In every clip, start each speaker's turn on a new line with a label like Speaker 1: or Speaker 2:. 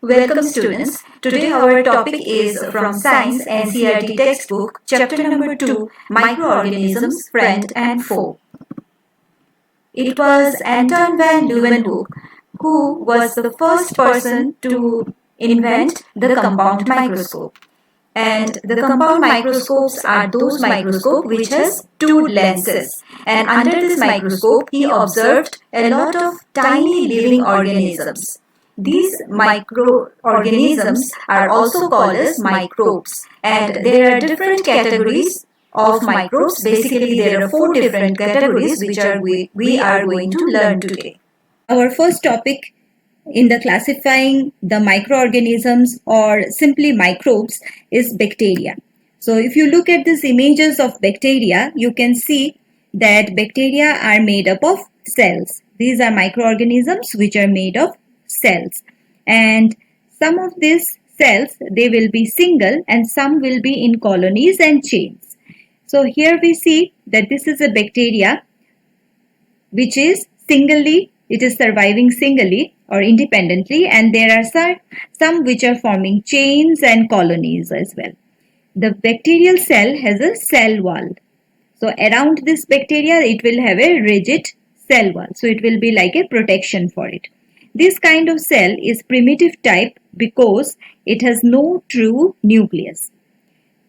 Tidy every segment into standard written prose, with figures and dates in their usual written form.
Speaker 1: Welcome students. Today our topic is from Science NCERT textbook, chapter number 2, Microorganisms, Friend and Foe. It was Anton van Leeuwenhoek who was the first person to invent the compound microscope. And the compound microscopes are those microscopes which has two lenses. And under this microscope, he observed a lot of tiny living organisms. These microorganisms are also called as microbes, and there are different categories of microbes. Basically, there are 4 different categories which we are going to learn today.
Speaker 2: Our first topic in the classifying the microorganisms or simply microbes is bacteria. So if you look at these images of bacteria, you can see that bacteria are made up of cells. These are microorganisms which are made of cells, and some of these cells, they will be single and some will be in colonies and chains. So here we see that this is a bacteria which is singly, it is surviving singly or independently, and there are some which are forming chains and colonies as well. The bacterial cell has a cell wall. So around this bacteria, it will have a rigid cell wall. So it will be like a protection for it. This kind of cell is primitive type because it has no true nucleus.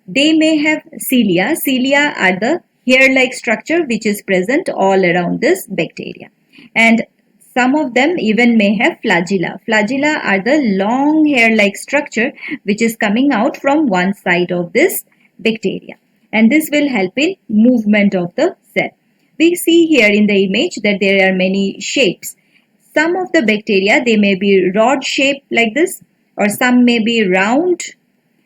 Speaker 2: They may have cilia. Cilia are the hair-like structure which is present all around this bacteria. And some of them even may have flagella. Flagella are the long hair-like structure which is coming out from one side of this bacteria. And this will help in movement of the cell. We see here in the image that there are many shapes. Some of the bacteria, they may be rod shaped like this, or some may be round,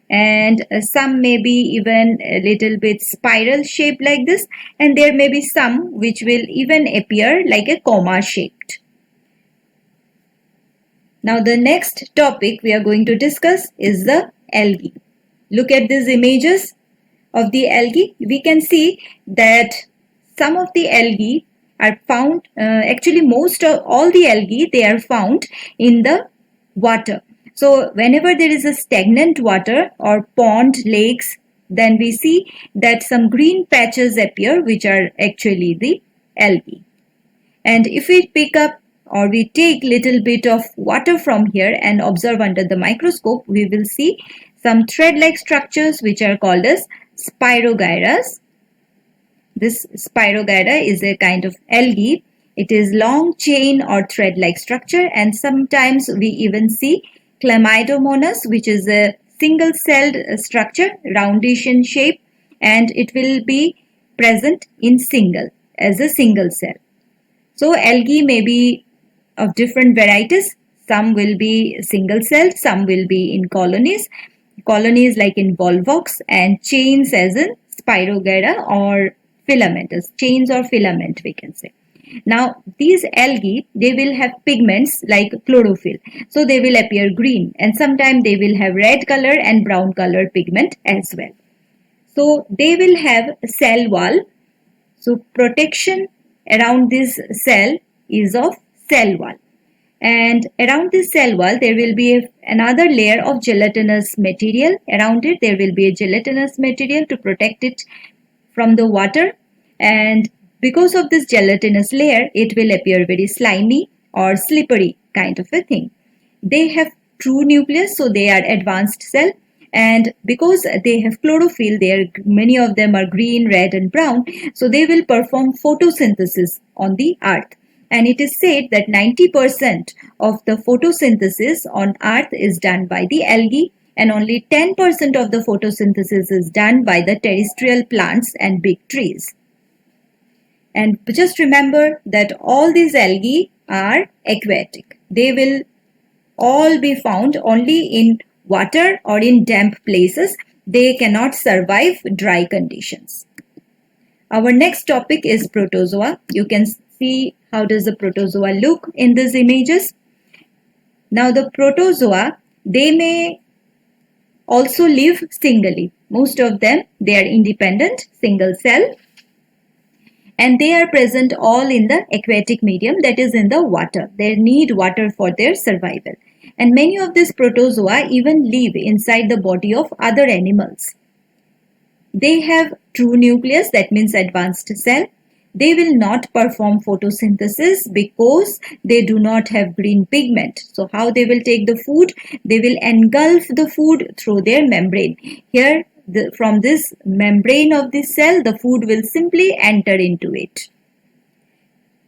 Speaker 2: and some may be even a little bit spiral shaped like this, and there may be some which will even appear like a comma shaped. Now the next topic we are going to discuss is the algae. Look at these images of the algae. We can see that some of the algae are found, actually most of all the algae, they are found in the water. So whenever there is a stagnant water or pond, lakes, then we see that some green patches appear which are actually the algae. And if we pick up or we take little bit of water from here and observe under the microscope, we will see some thread-like structures which are called as spirogyras. This spirogyra is a kind of algae. It is long chain or thread-like structure, and sometimes we even see Chlamydomonas, which is a single-celled structure, roundish in shape, and it will be present in as a single cell. So algae may be of different varieties. Some will be single-celled, some will be in colonies. Colonies like in volvox, and chains as in spirogyra or filamentous, chains or filament we can say. Now these algae, they will have pigments like chlorophyll. So they will appear green, and sometimes they will have red color and brown color pigment as well. So they will have a cell wall. So protection around this cell is of cell wall. And around this cell wall, there will be another layer of gelatinous material. Around it, there will be a gelatinous material to protect it from the water, and because of this gelatinous layer, it will appear very slimy or slippery kind of a thing. They have true nucleus, so they are advanced cell, and because they have chlorophyll, many of them are green, red and brown, so they will perform photosynthesis on the earth. And it is said that 90% of the photosynthesis on earth is done by the algae, and only 10% of the photosynthesis is done by the terrestrial plants and big trees. And just remember that all these algae are aquatic. They will all be found only in water or in damp places. They cannot survive dry conditions. Our next topic is protozoa. You can see how does the protozoa look in these images. Now the protozoa, they may also live singly. Most of them, they are independent, single cell, and they are present all in the aquatic medium, that is in the water. They need water for their survival. And many of these protozoa even live inside the body of other animals. They have true nucleus, that means advanced cell. They will not perform photosynthesis because they do not have green pigment. So how they will take the food? They will engulf the food through their membrane. Here, from this membrane of this cell, the food will simply enter into it.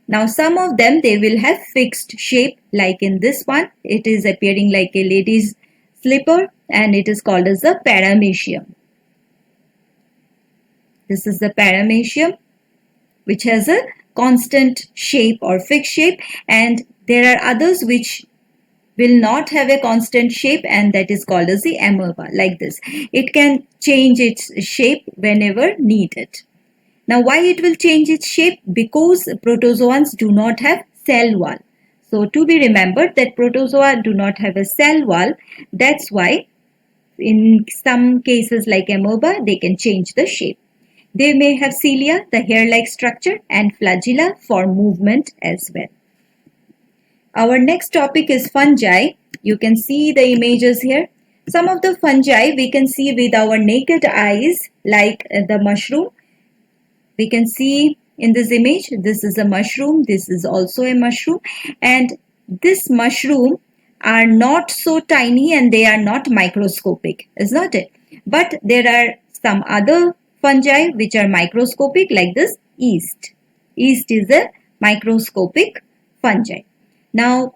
Speaker 2: Now some of them, they will have fixed shape, like in this one. It is appearing like a lady's slipper and it is called as the paramecium. This is the paramecium, which has a constant shape or fixed shape, and there are others which will not have a constant shape, and that is called as the amoeba, like this. It can change its shape whenever needed. Now why it will change its shape? Because protozoans do not have cell wall. So to be remembered that protozoa do not have a cell wall. That's why in some cases like amoeba, they can change the shape. They may have cilia, the hair-like structure, and flagella for movement as well. Our next topic is fungi. You can see the images here. Some of the fungi we can see with our naked eyes, like the mushroom. We can see in this image, this is a mushroom, this is also a mushroom, and this mushroom are not so tiny and they are not microscopic, is not it? But there are some other fungi which are microscopic, like this yeast. Yeast is a microscopic fungi. Now,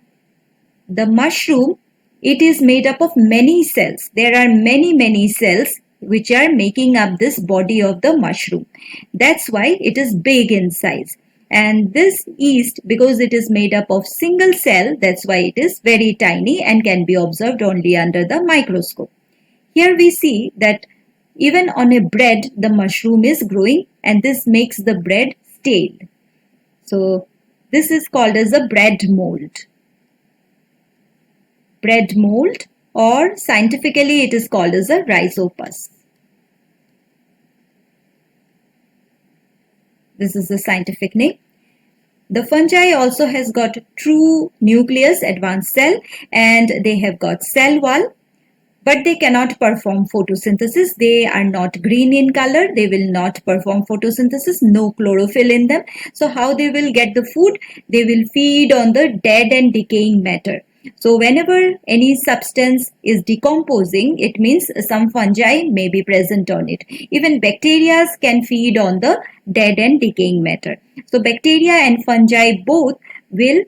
Speaker 2: the mushroom, it is made up of many cells. There are many cells which are making up this body of the mushroom. That's why it is big in size. And this yeast, because it is made up of single cell, that's why it is very tiny and can be observed only under the microscope. Here we see that even on a bread, the mushroom is growing, and this makes the bread stale. So this is called as a bread mold. Bread mold, or scientifically it is called as a rhizopus. This is the scientific name. The fungi also has got true nucleus, advanced cell, and they have got cell wall, but they cannot perform photosynthesis. They are not green in color. They will not perform photosynthesis, no chlorophyll in them. So how they will get the food? They will feed on the dead and decaying matter. So whenever any substance is decomposing, it means some fungi may be present on it. Even bacteria can feed on the dead and decaying matter. So bacteria and fungi both will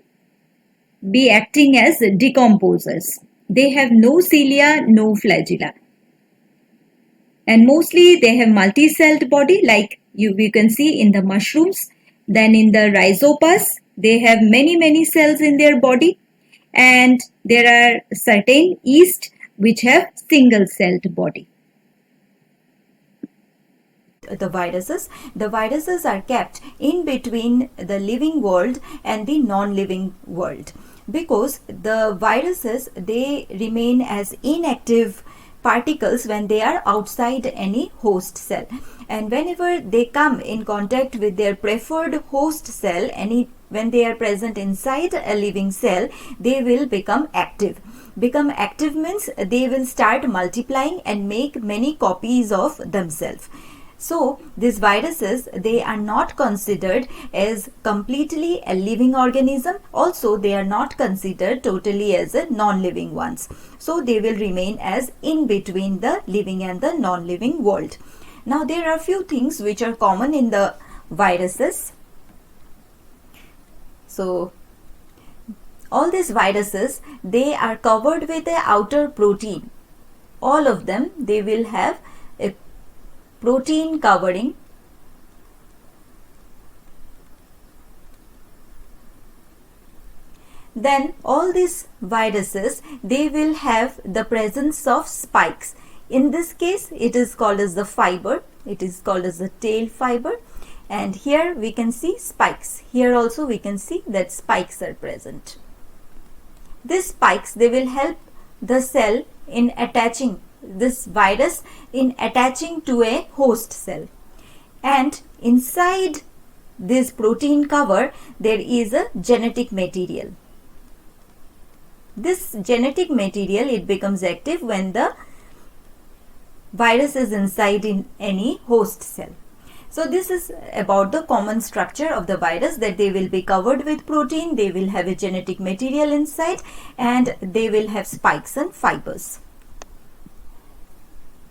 Speaker 2: be acting as decomposers. They have no cilia, no flagella. And mostly they have multi-celled body, like we can see in the mushrooms. Then in the rhizopus, they have many cells in their body. And there are certain yeast which have single-celled body.
Speaker 1: The viruses are kept in between the living world and the non-living world, because the viruses, they remain as inactive particles when they are outside any host cell, and whenever they come in contact with their preferred host cell, when they are present inside a living cell, they will become active. Become active means they will start multiplying and make many copies of themselves. So these viruses, they are not considered as completely a living organism. Also, they are not considered totally as a non-living ones. So they will remain as in between the living and the non-living world. Now there are few things which are common in the viruses. So all these viruses, they are covered with an outer protein. All of them, they will have a protein covering. Then all these viruses, they will have the presence of spikes. In this case, it is called as the fiber. It is called as the tail fiber. And here we can see spikes. Here also we can see that spikes are present. These spikes, they will help the cell in attaching this virus in attaching to a host cell, and inside this protein cover there is a genetic material. This genetic material, it becomes active when the virus is inside in any host cell. So this is about the common structure of the virus, that they will be covered with protein, they will have a genetic material inside, and they will have spikes and fibers.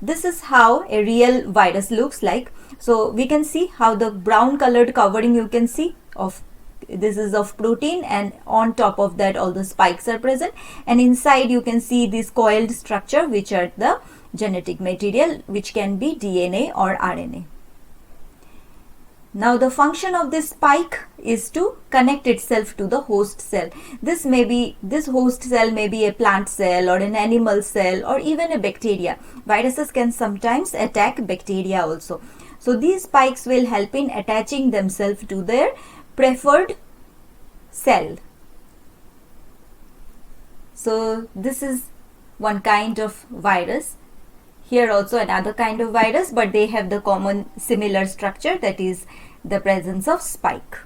Speaker 1: This is how a real virus looks like. So we can see how the brown colored covering you can see of this is of protein, and on top of that all the spikes are present, and inside you can see this coiled structure which are the genetic material, which can be DNA or RNA. Now the function of this spike is to connect itself to the host cell. This host cell may be a plant cell or an animal cell or even a bacteria. Viruses can sometimes attack bacteria also. So these spikes will help in attaching themselves to their preferred cell. So this is one kind of virus. Here also another kind of virus, but they have the common similar structure, that is the presence of spike.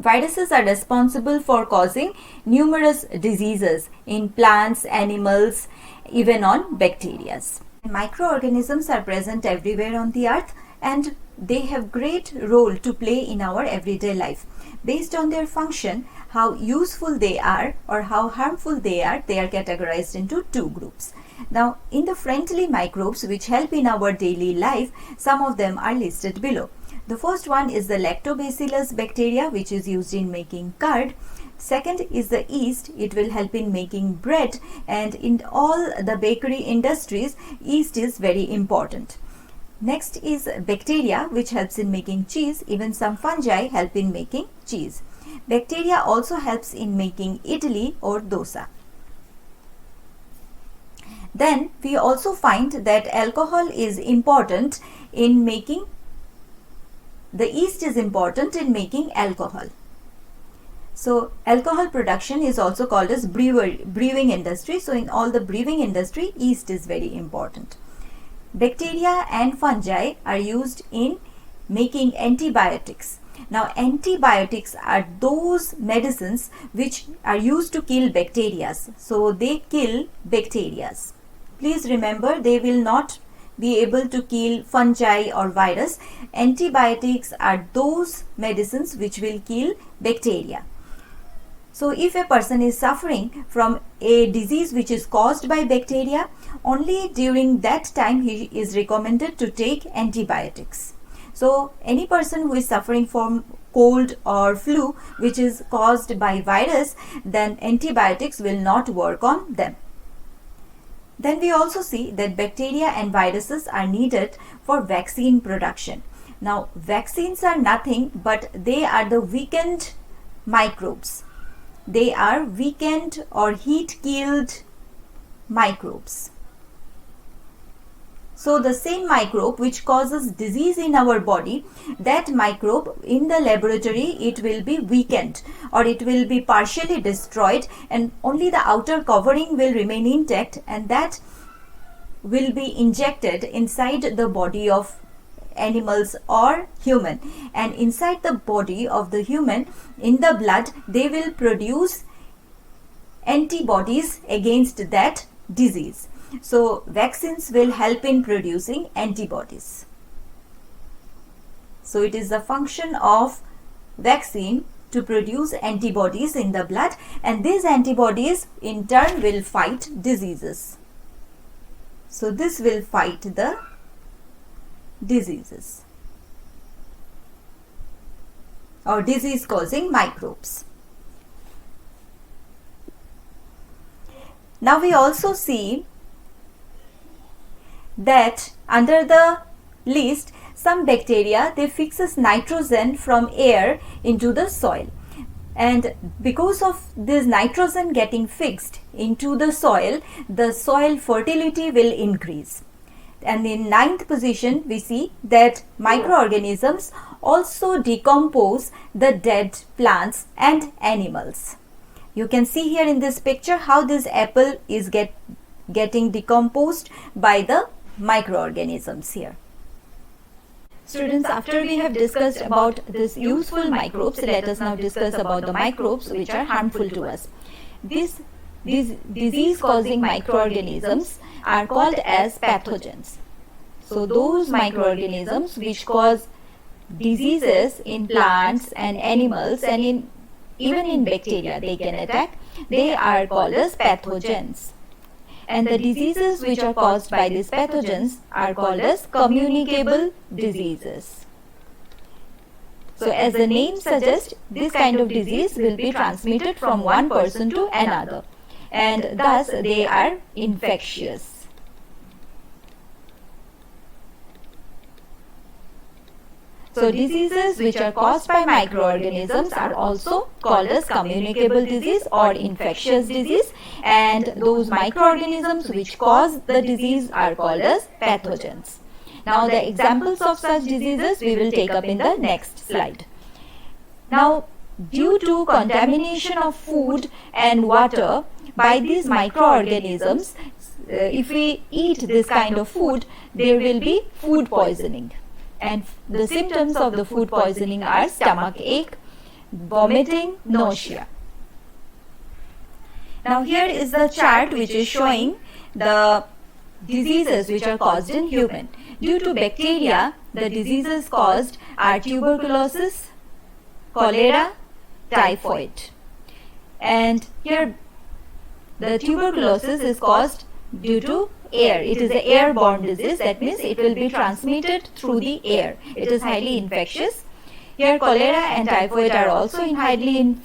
Speaker 1: Viruses are responsible for causing numerous diseases in plants, animals, even on bacteria. Microorganisms are present everywhere on the earth, and they have great role to play in our everyday life. Based on their function, how useful they are or how harmful they are categorized into two groups. Now, in the friendly microbes which help in our daily life, some of them are listed below. The first one is the lactobacillus bacteria, which is used in making curd. Second is the yeast. It will help in making bread, and in all the bakery industries, yeast is very important. Next is bacteria, which helps in making cheese. Even some fungi help in making cheese. Bacteria also helps in making idli or dosa. Then we also find that alcohol is important in making, the yeast is important in making alcohol. So alcohol production is also called as brewing industry. So in all the brewing industry, yeast is very important. Bacteria and fungi are used in making antibiotics. Now antibiotics are those medicines which are used to kill bacteria. So they kill bacteria. Please remember, they will not be able to kill fungi or virus. Antibiotics are those medicines which will kill bacteria. So if a person is suffering from a disease which is caused by bacteria, only during that time he is recommended to take antibiotics. So any person who is suffering from cold or flu which is caused by virus, then antibiotics will not work on them. Then we also see that bacteria and viruses are needed for vaccine production. Now vaccines are nothing but they are the weakened microbes. They are weakened or heat-killed microbes. So the same microbe which causes disease in our body, that microbe in the laboratory, it will be weakened or it will be partially destroyed, and only the outer covering will remain intact, and that will be injected inside the body of animals or human, and inside the body of the human, in the blood, they will produce antibodies against that disease. So vaccines will help in producing antibodies. So it is the function of vaccine to produce antibodies in the blood, and these antibodies in turn will fight diseases. So this will fight the diseases or disease causing microbes. Now we also see that under the list, some bacteria, they fixes nitrogen from air into the soil, and because of this nitrogen getting fixed into the soil fertility will increase. And in 9th position, we see that microorganisms also decompose the dead plants and animals. You can see here in this picture how this apple is getting decomposed by the microorganisms here. Students, after we have discussed about this useful microbes, let us now discuss about the microbes which are harmful to us. These these disease causing microorganisms are called as pathogens. So those microorganisms which cause diseases in plants and animals and even in bacteria they can attack, they are called as pathogens. And the diseases which are caused by these pathogens are called as communicable diseases. So as the name suggests, this kind of disease will be transmitted from one person to another, and thus they are infectious. So diseases which are caused by microorganisms are also called as communicable disease or infectious disease, and those microorganisms which cause the disease are called as pathogens. Now the examples of such diseases we will take up in the next slide. Now, due to contamination of food and water by these microorganisms, if we eat this kind of food, there will be food poisoning. And the symptoms of the food poisoning are stomach ache, vomiting, nausea. Now here is the chart which is showing the diseases which are caused in human. Due to bacteria, the diseases caused are tuberculosis, cholera, typhoid. And here the tuberculosis is caused due to air. It is an airborne disease. That means it will be transmitted through the air. It is highly infectious. Here cholera and typhoid are also highly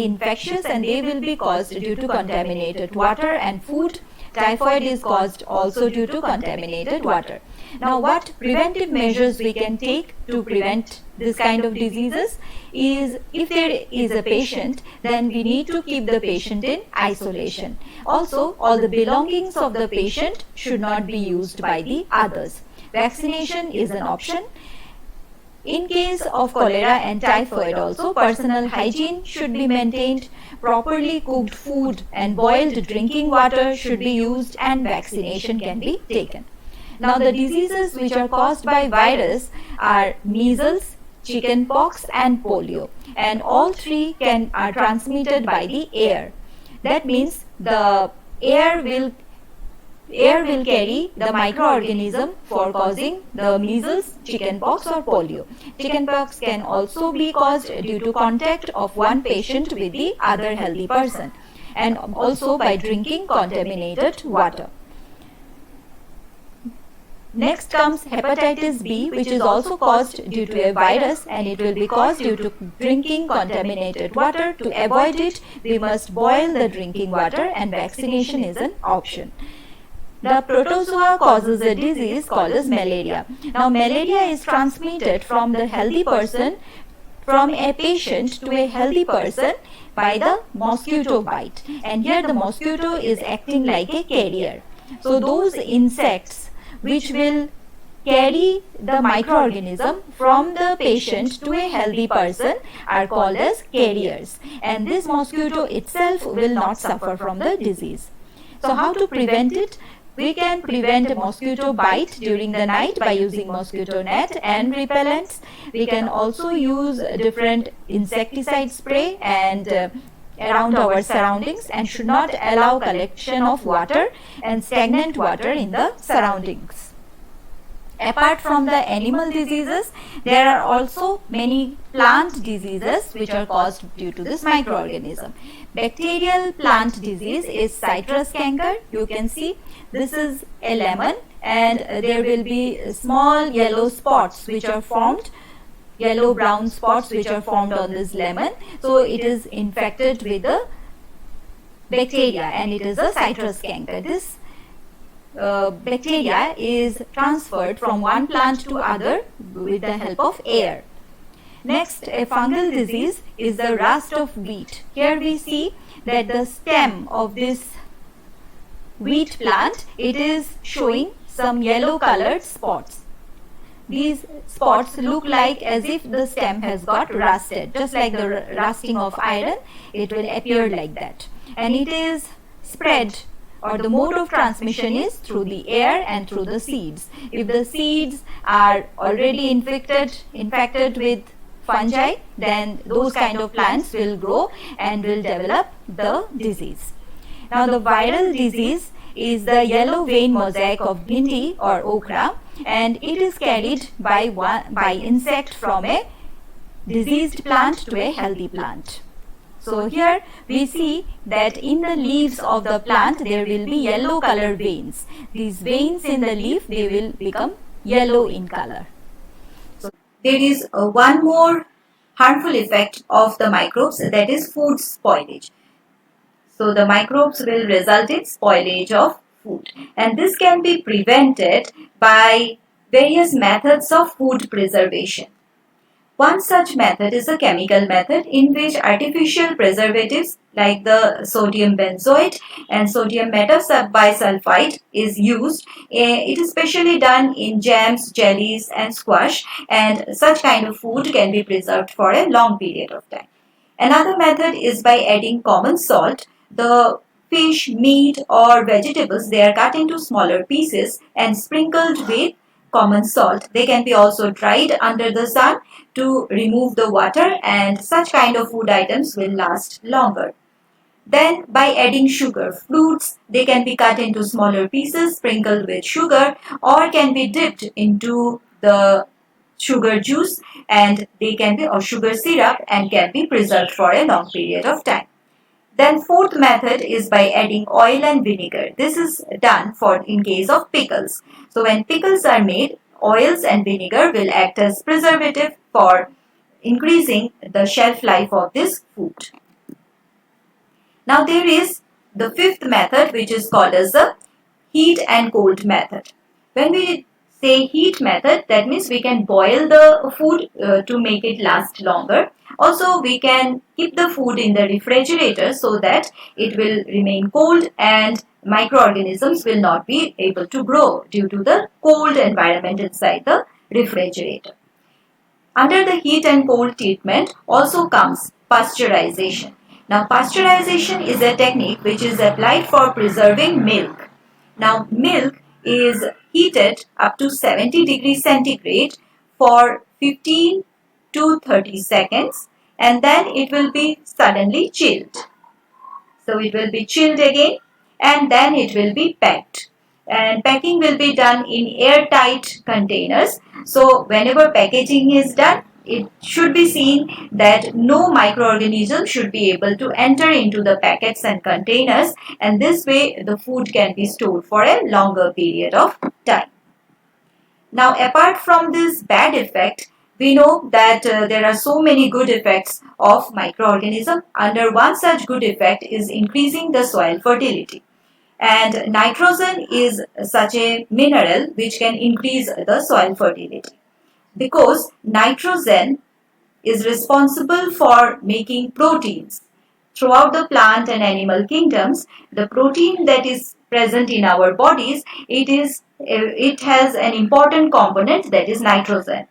Speaker 1: infectious, and they will be caused due to contaminated water and food. Typhoid is caused also due to contaminated water. Now what preventive measures we can take to prevent this kind of diseases is, if there is a patient, then we need to keep the patient in isolation. Also, all the belongings of the patient should not be used by the others. Vaccination is an option. In case of cholera and typhoid also, personal hygiene should be maintained, properly cooked food and boiled drinking water should be used, and vaccination can be taken. Now the diseases which are caused by virus are measles, chickenpox and polio, and all three are transmitted by the air. That means the air will carry the microorganism for causing the measles, chickenpox or polio. Chickenpox can also be caused due to contact of one patient with the other healthy person, and also by drinking contaminated water. Next comes hepatitis B, which is also caused due to a virus, and it will be caused due to drinking contaminated water. To avoid it, we must boil the drinking water, and vaccination is an option. The protozoa causes a disease called as malaria. Now malaria is transmitted from the healthy person, from a patient to a healthy person by the mosquito bite, and here the mosquito is acting like a carrier. So those insects which will carry the microorganism from the patient to a healthy person are called as carriers, and this mosquito itself will not suffer from the disease. So how to prevent it? We can prevent a mosquito bite during the night by using mosquito net and repellents. We can also use different insecticide spray and around our surroundings, and should not allow collection of water and stagnant water in the surroundings. Apart from the animal diseases, there are also many plant diseases which are caused due to this microorganism. Bacterial plant disease is citrus canker. You can see this is a lemon, and there will be small yellow spots which are formed, yellow brown spots which are formed on this lemon. So it is infected with the bacteria, and it is a citrus canker. This bacteria is transferred from one plant to other with the help of air. Next, a fungal disease is the rust of wheat. Here we see that the stem of this wheat plant, it is showing some yellow colored spots. These spots look like as if the stem has got rusted, just like the rusting of iron. It will appear like that, and it is spread, or the mode of transmission is through the air and through the seeds. If the seeds are already infected with fungi, then those kind of plants will grow and will develop the disease. Now the viral disease is the yellow vein mosaic of bhindi or okra, and it is carried by insect from a diseased plant to a healthy plant. So here we see that in the leaves of the plant there will be yellow color veins. These veins in the leaf, they will become yellow in color. So there is one more harmful effect of the microbes, that is food spoilage. So the microbes will result in spoilage of food, and this can be prevented by various methods of food preservation. One such method is a chemical method in which artificial preservatives like the sodium benzoate and sodium metabisulfite is used. It is specially done in jams, jellies and squash, and such kind of food can be preserved for a long period of time. Another method is by adding common salt. The fish, meat or vegetables, they are cut into smaller pieces and sprinkled with common salt. They can be also dried under the sun to remove the water, and such kind of food items will last longer. Then by adding sugar, fruits, they can be cut into smaller pieces, sprinkled with sugar, or can be dipped into the sugar juice, and they can be, or sugar syrup, and can be preserved for a long period of time. Then fourth method is by adding oil and vinegar. This is done for in case of pickles. So when pickles are made, oils and vinegar will act as preservative for increasing the shelf life of this food. Now there is the fifth method, which is called as the heat and cold method. When we say heat method, that means we can boil the food to make it last longer. Also, we can keep the food in the refrigerator so that it will remain cold and microorganisms will not be able to grow due to the cold environment inside the refrigerator. Under the heat and cold treatment also comes pasteurization. Now, pasteurization is a technique which is applied for preserving milk. Now, milk is heated up to 70 degrees centigrade for 15 to 30 seconds, and then it will be suddenly chilled. So it will be chilled again, and then it will be packed. And packing will be done in airtight containers. So whenever packaging is done, it should be seen that no microorganism should be able to enter into the packets and containers, and this way the food can be stored for a longer period of time. Now, apart from this bad effect, we know that there are so many good effects of microorganism. Under one such good effect is increasing the soil fertility. And nitrogen is such a mineral which can increase the soil fertility, because nitrogen is responsible for making proteins. Throughout the plant and animal kingdoms, the protein that is present in our bodies, it has an important component, that is nitrogen.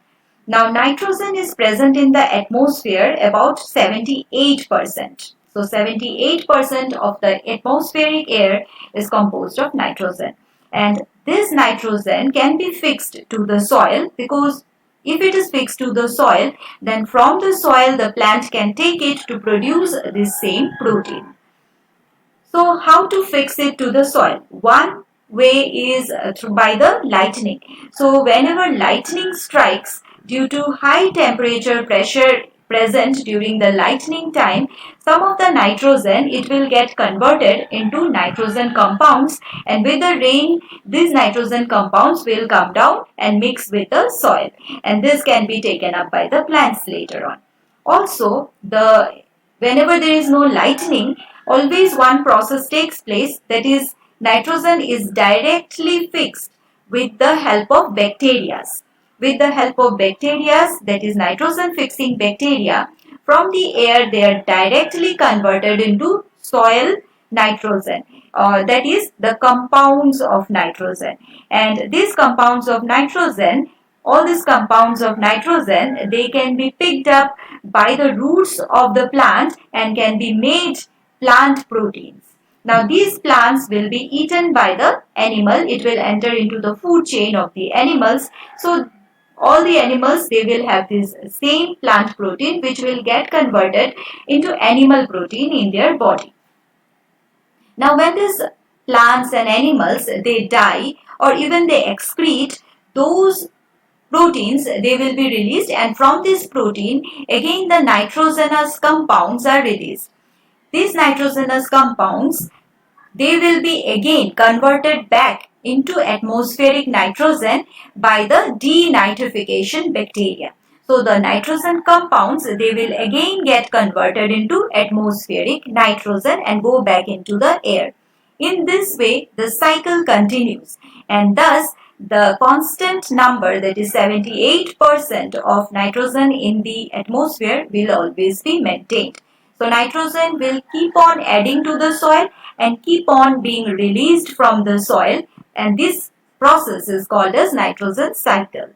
Speaker 1: Now, nitrogen is present in the atmosphere about 78%. So 78% of the atmospheric air is composed of nitrogen. And this nitrogen can be fixed to the soil, because if it is fixed to the soil, then from the soil the plant can take it to produce this same protein. So how to fix it to the soil? One way is by the lightning. So whenever lightning strikes, due to high temperature pressure present during the lightning time, some of the nitrogen, it will get converted into nitrogen compounds, and with the rain these nitrogen compounds will come down and mix with the soil, and this can be taken up by the plants later on. Also, whenever there is no lightning, always one process takes place, that is, nitrogen is directly fixed with the help of bacteria. With the help of bacteria, that is nitrogen fixing bacteria, from the air they are directly converted into soil nitrogen, that is the compounds of nitrogen. And these compounds of nitrogen, all these compounds of nitrogen, they can be picked up by the roots of the plant and can be made plant proteins. Now these plants will be eaten by the animal. It will enter into the food chain of the animals. So all the animals, they will have this same plant protein which will get converted into animal protein in their body. Now when these plants and animals, they die or even they excrete, those proteins, they will be released, and from this protein again the nitrogenous compounds are released. These nitrogenous compounds, they will be again converted back into atmospheric nitrogen by the denitrification bacteria. So the nitrogen compounds, they will again get converted into atmospheric nitrogen and go back into the air. In this way, the cycle continues, and thus the constant number, that is 78% of nitrogen in the atmosphere, will always be maintained. So nitrogen will keep on adding to the soil and keep on being released from the soil, and this process is called as nitrogen cycle.